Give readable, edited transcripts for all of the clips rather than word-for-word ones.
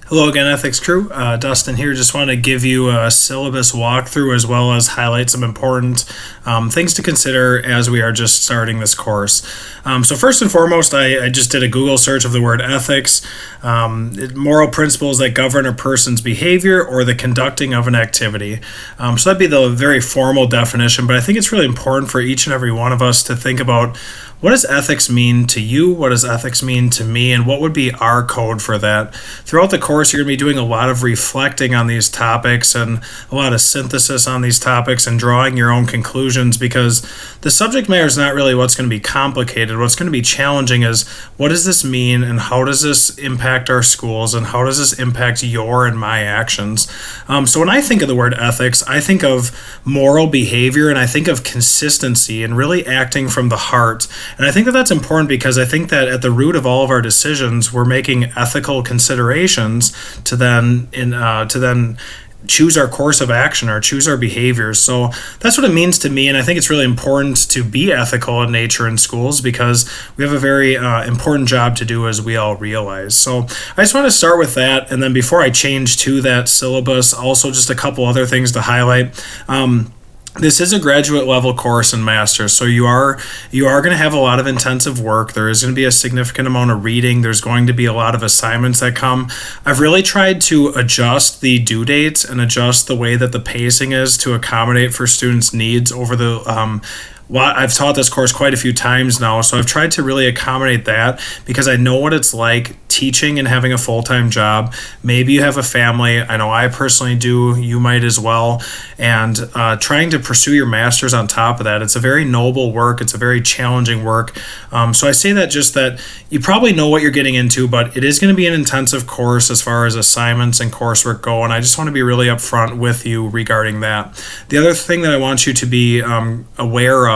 Hello again, ethics crew. Dustin here. Just want to give you a syllabus walkthrough as well as highlight some important things to consider as we are just starting this course. So first and foremost, I just did a Google search of the word ethics, moral principles that govern a person's behavior or the conducting of an activity. So that'd be the very formal definition, but I think it's really important for each and every one of us to think about what does ethics mean to you? What does ethics mean to me? And what would be our code for that? Throughout the course, you're going to be doing a lot of reflecting on these topics and a lot of synthesis on these topics and drawing your own conclusions, because the subject matter is not really what's going to be complicated. What's going to be challenging is what does this mean and how does this impact our schools and how does this impact your and my actions? So when I think of the word ethics, I think of moral behavior and I think of consistency and really acting from the heart. And I think that that's important because I think that at the root of all of our decisions, we're making ethical considerations to then choose our course of action or choose our behaviors. So that's what it means to me. And I think it's really important to be ethical in nature in schools because we have a very important job to do, as we all realize. So I just want to start with that. And then before I change to that syllabus, also just a couple other things to highlight. This is a graduate level course in master's, so you are going to have a lot of intensive work. There is going to be a significant amount of reading. There's going to be a lot of assignments that come. I've really tried to adjust the due dates and adjust the way that the pacing is to accommodate for students' needs over the I've taught this course quite a few times now, so I've tried to really accommodate that because I know what it's like teaching and having a full-time job. Maybe you have a family. I know I personally do. You might as well. And trying to pursue your master's on top of that, it's a very noble work. It's a very challenging work. So I say that just that you probably know what you're getting into, but it is going to be an intensive course as far as assignments and coursework go, and I just want to be really upfront with you regarding that. The other thing that I want you to be aware of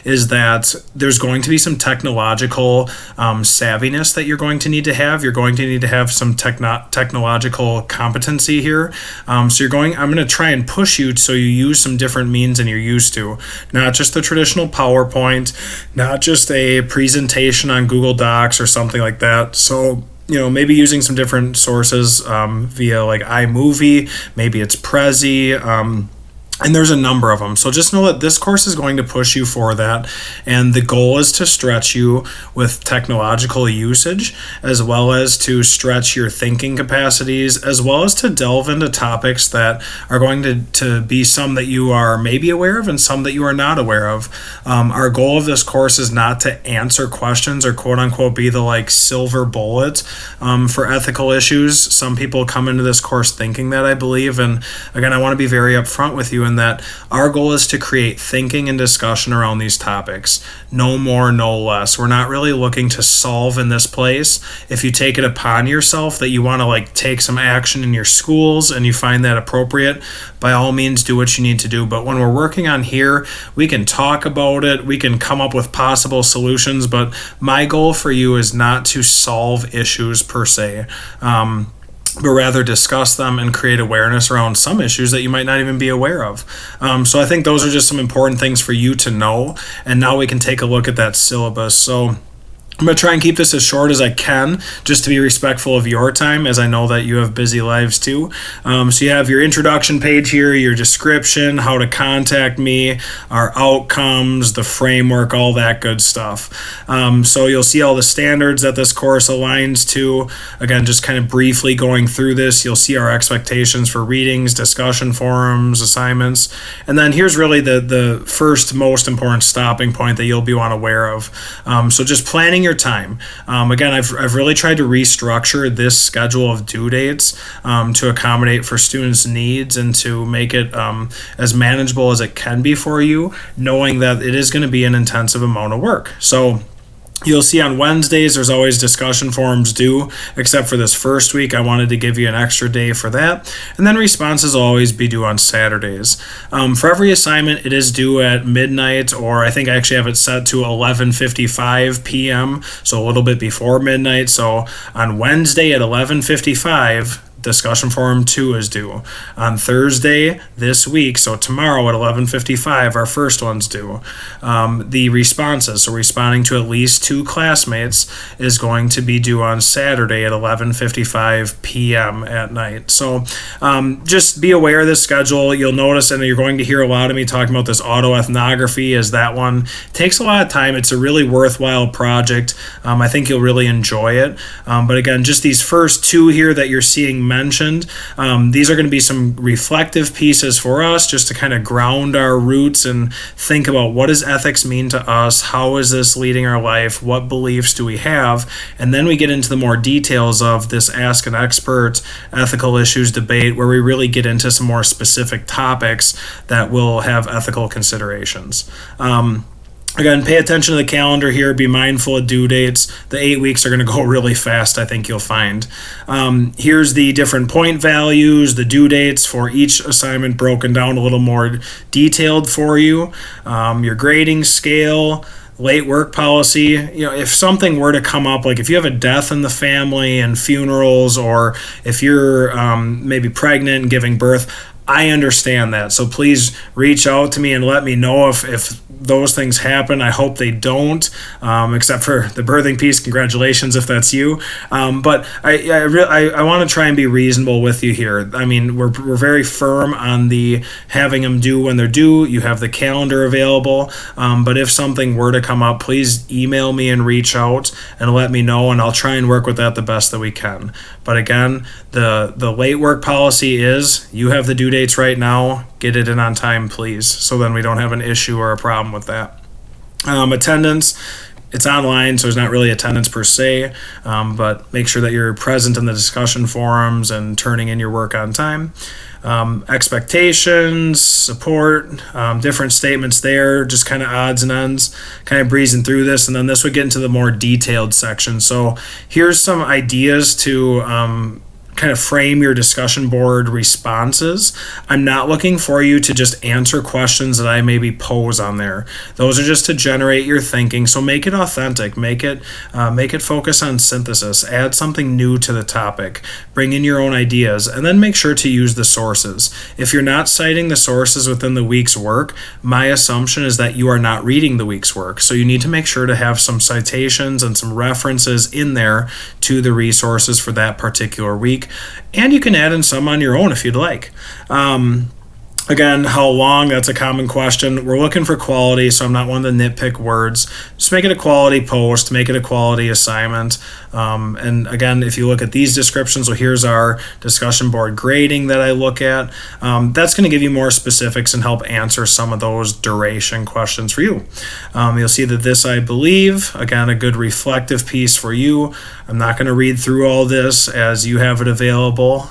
is that there's going to be some technological savviness that you're going to need to have. You're going to need to have some technological competency here. I'm going to try and push you so you use some different means than you're used to. Not just the traditional PowerPoint, not just a presentation on Google Docs or something like that. So maybe using some different sources via like iMovie, maybe it's Prezi, and there's a number of them. So just know that this course is going to push you for that. And the goal is to stretch you with technological usage, as well as to stretch your thinking capacities, as well as to delve into topics that are going to be some that you are maybe aware of and some that you are not aware of. Our goal of this course is not to answer questions or quote unquote be the silver bullet for ethical issues. Some people come into this course thinking that, I believe. And again, I want to be very upfront with you in that our goal is to create thinking and discussion around these topics. No more, no less. We're not really looking to solve in this place. If you take it upon yourself that you want to take some action in your schools and you find that appropriate, by all means do what you need to do. But when we're working on here, we can talk about it, we can come up with possible solutions, but my goal for you is not to solve issues per se. But rather discuss them and create awareness around some issues that you might not even be aware of. So I think those are just some important things for you to know. And now we can take a look at that syllabus. So I'm going to try and keep this as short as I can, just to be respectful of your time, as I know that you have busy lives too. So you have your introduction page here, your description, how to contact me, our outcomes, the framework, all that good stuff. So you'll see all the standards that this course aligns to. Again, just kind of briefly going through this, you'll see our expectations for readings, discussion forums, assignments. And then here's really the first most important stopping point that you'll be aware of. So just planning your time. Again, I've really tried to restructure this schedule of due dates to accommodate for students' needs and to make it as manageable as it can be for you, knowing that it is going to be an intensive amount of work. So you'll see on Wednesdays, there's always discussion forums due, except for this first week. I wanted to give you an extra day for that. And then responses will always be due on Saturdays. For every assignment, it is due at midnight, or I think I actually have it set to 11:55 p.m., so a little bit before midnight. So on Wednesday at 11:55, discussion forum 2 is due. On Thursday this week, so tomorrow at 11:55, our first one's due. The responses, so responding to at least 2 classmates, is going to be due on Saturday at 11:55 p.m. at night. So just be aware of this schedule. You'll notice, and you're going to hear a lot of me talking about this autoethnography, as that one takes a lot of time. It's a really worthwhile project. I think you'll really enjoy it. But again, just these first 2 here that you're seeing mentioned, these are going to be some reflective pieces for us just to kind of ground our roots and think about, what does ethics mean to us? How is this leading our life? What beliefs do we have? And then we get into the more details of this Ask an Expert ethical issues debate, where we really get into some more specific topics that will have ethical considerations. Again, pay attention to the calendar here. Be mindful of due dates. The 8 weeks are going to go really fast, I think you'll find. Here's the different point values, the due dates for each assignment broken down a little more detailed for you. Your grading scale, late work policy. If something were to come up, like if you have a death in the family and funerals, or if you're maybe pregnant and giving birth, I understand that. So please reach out to me and let me know if those things happen. I hope they don't, except for the birthing piece. Congratulations if that's you. But I want to try and be reasonable with you here. I mean, we're very firm on the having them due when they're due. You have the calendar available. But if something were to come up, please email me and reach out and let me know, and I'll try and work with that the best that we can. But again, the late work policy is, you have the due dates right now, get it in on time, please, so then we don't have an issue or a problem with that. Attendance, it's online, so there's not really attendance per se, but make sure that you're present in the discussion forums and turning in your work on time. Expectations, support, different statements there, just kind of odds and ends, kind of breezing through this, and then this would get into the more detailed section. So here's some ideas to kind of frame your discussion board responses. I'm not looking for you to just answer questions that I maybe pose on there. Those are just to generate your thinking. So make it authentic. Make it focus on synthesis. Add something new to the topic. Bring in your own ideas, and then make sure to use the sources. If you're not citing the sources within the week's work, my assumption is that you are not reading the week's work. So you need to make sure to have some citations and some references in there to the resources for that particular week. And you can add in some on your own if you'd like. Again, how long? That's a common question. We're looking for quality, so I'm not one to nitpick words. Just make it a quality post, make it a quality assignment. And again, if you look at these descriptions, well, here's our discussion board grading that I look at. That's going to give you more specifics and help answer some of those duration questions for you. You'll see that this, I believe, again, a good reflective piece for you. I'm not going to read through all this as you have it available.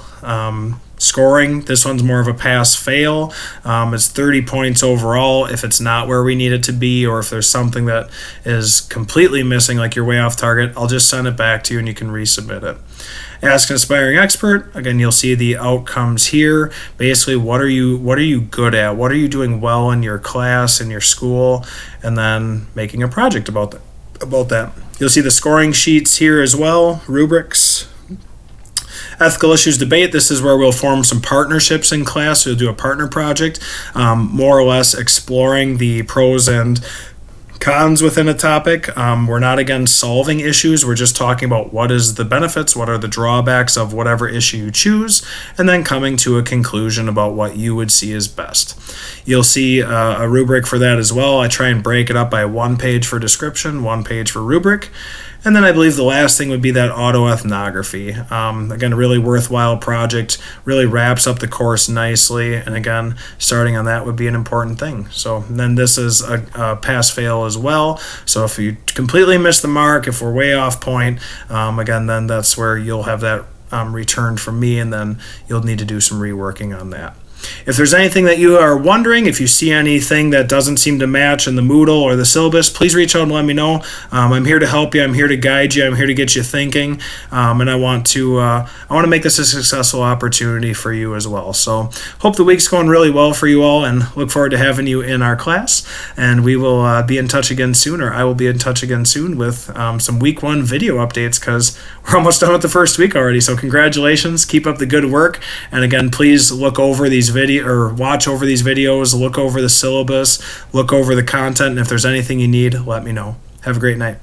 Scoring, this one's more of a pass-fail. It's 30 points overall. If it's not where we need it to be, or if there's something that is completely missing, like you're way off target, I'll just send it back to you and you can resubmit it. Ask an aspiring expert. Again, you'll see the outcomes here. Basically, what are you good at? What are you doing well in your class, in your school? And then making a project about that. You'll see the scoring sheets here as well, rubrics. Ethical issues debate, this is where we'll form some partnerships in class. We'll do a partner project, more or less exploring the pros and cons within a topic. We're not, again, solving issues. We're just talking about what is the benefits, what are the drawbacks of whatever issue you choose, and then coming to a conclusion about what you would see as best. You'll see a rubric for that as well. I try and break it up by 1 page for description, 1 page for rubric. And then I believe the last thing would be that autoethnography. Again, a really worthwhile project, really wraps up the course nicely. And again, starting on that would be an important thing. So then this is a pass-fail as well. So if you completely miss the mark, if we're way off point, again, then that's where you'll have that returned from me, and then you'll need to do some reworking on that. If there's anything that you are wondering, if you see anything that doesn't seem to match in the Moodle or the syllabus, please reach out and let me know. I'm here to help you. I'm here to guide you. I'm here to get you thinking, and I want to make this a successful opportunity for you as well. So hope the week's going really well for you all, and look forward to having you in our class. And we will be in touch again soon, or I will be in touch again soon with some week 1 video updates, because we're almost done with the first week already. So congratulations. Keep up the good work. And again, please look over these watch over these videos, look over the syllabus, look over the content, and if there's anything you need, let me know. Have a great night.